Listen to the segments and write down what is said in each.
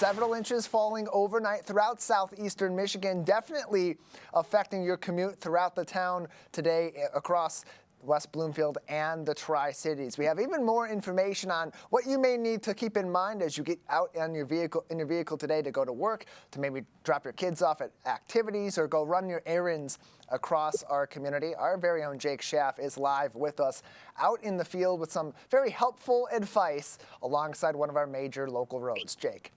several inches falling overnight throughout southeastern Michigan, definitely affecting your commute throughout the town today across West Bloomfield and the Tri-Cities. We have even more information on what you may need to keep in mind as you get out in your vehicle today to go to work, to maybe drop your kids off at activities or go run your errands across our community. Our very own Jake Schaff is live with us out in the field with some very helpful advice alongside one of our major local roads. Jake.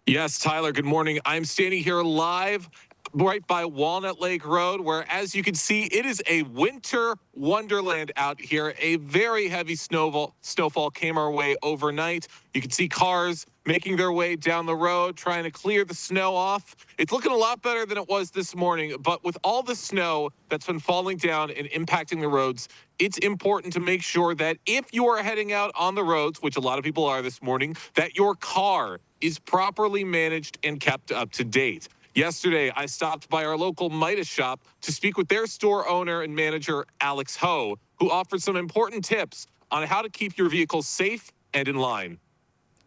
Yes, Tyler, good morning. I'm standing here live right by Walnut Lake Road, where, as you can see, it is a winter wonderland out here. A very heavy snowfall came our way overnight. You can see cars making their way down the road, trying to clear the snow off. It's looking a lot better than it was this morning, but with all the snow that's been falling down and impacting the roads, it's important to make sure that if you are heading out on the roads, which a lot of people are this morning, that your car is properly managed and kept up to date. Yesterday, I stopped by our local Midas shop to speak with their store owner and manager, Alex Ho, who offered some important tips on how to keep your vehicle safe and in line.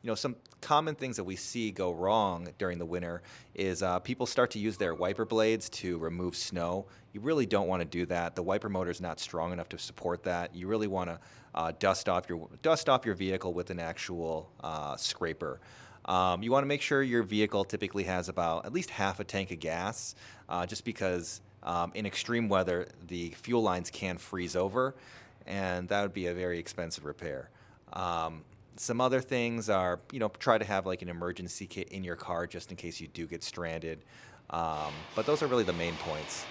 You know, some common things that we see go wrong during the winter is people start to use their wiper blades to remove snow. You really don't want to do that. The wiper motor is not strong enough to support that. You really want to dust off your vehicle with an actual scraper. You want to make sure your vehicle typically has about at least half a tank of gas, just because in extreme weather, the fuel lines can freeze over, and that would be a very expensive repair. Some other things are, try to have like an emergency kit in your car just in case you do get stranded. But those are really the main points.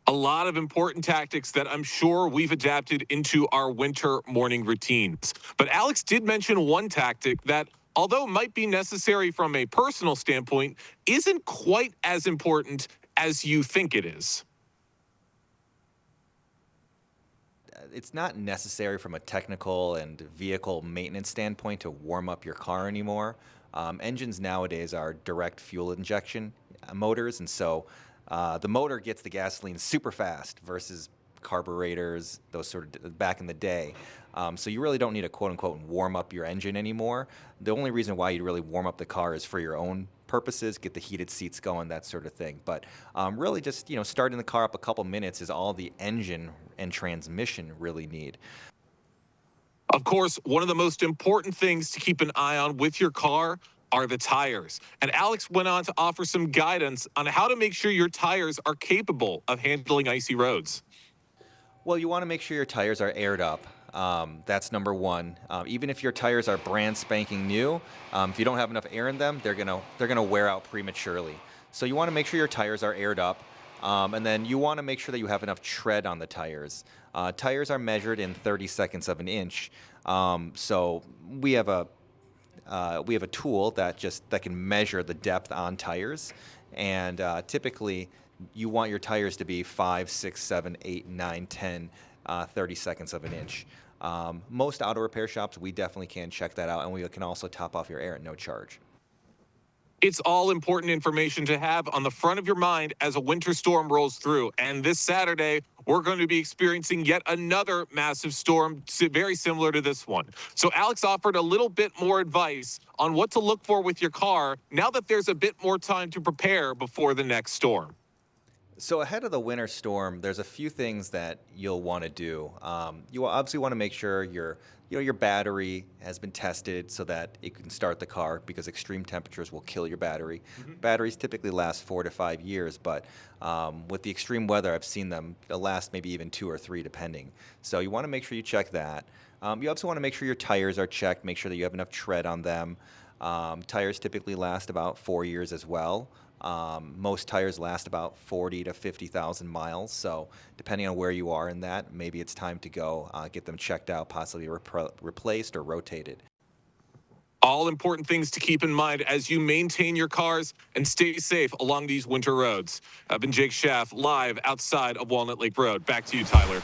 A lot of important tactics that I'm sure we've adapted into our winter morning routines. But Alex did mention one tactic that, although might be necessary from a personal standpoint, isn't quite as important as you think it is. It's not necessary from a technical and vehicle maintenance standpoint to warm up your car anymore. Engines nowadays are direct fuel injection motors, and so the motor gets the gasoline super fast versus carburetors, those sort of back in the day. So you really don't need to quote-unquote warm up your engine anymore. The only reason why you'd really warm up the car is for your own purposes, get the heated seats going, that sort of thing. But really just, starting the car up a couple minutes is all the engine and transmission really need. Of course, one of the most important things to keep an eye on with your car are the tires. And Alex went on to offer some guidance on how to make sure your tires are capable of handling icy roads. Well, you want to make sure your tires are aired up. That's number one. Even if your tires are brand spanking new, if you don't have enough air in them, they're gonna wear out prematurely. So you want to make sure your tires are aired up, and then you want to make sure that you have enough tread on the tires. Tires are measured in 30 seconds of an inch. So we have a tool that can measure the depth on tires, and typically you want your tires to be 5, 6, 7, 8, 9, 10, 30 seconds of an inch. Most auto repair shops, we definitely can check that out, and we can also top off your air at no charge. It's all important information to have on the front of your mind as a winter storm rolls through. And this Saturday, we're going to be experiencing yet another massive storm very similar to this one. So Alex offered a little bit more advice on what to look for with your car now that there's a bit more time to prepare before the next storm. So ahead of the winter storm, there's a few things that you'll want to do. You obviously want to make sure your battery has been tested so that it can start the car, because extreme temperatures will kill your battery. Batteries typically last 4 to 5 years, but with the extreme weather, I've seen them last maybe even 2 or 3 depending. So you want to make sure you check that. You also want to make sure your tires are checked, make sure that you have enough tread on them. Tires typically last about 4 years as well. Most tires last about 40 to 50,000 miles. So depending on where you are in that, maybe it's time to go get them checked out, possibly replaced or rotated. All important things to keep in mind as you maintain your cars and stay safe along these winter roads. I've been Jake Schaff, live outside of Walnut Lake Road. Back to you, Tyler.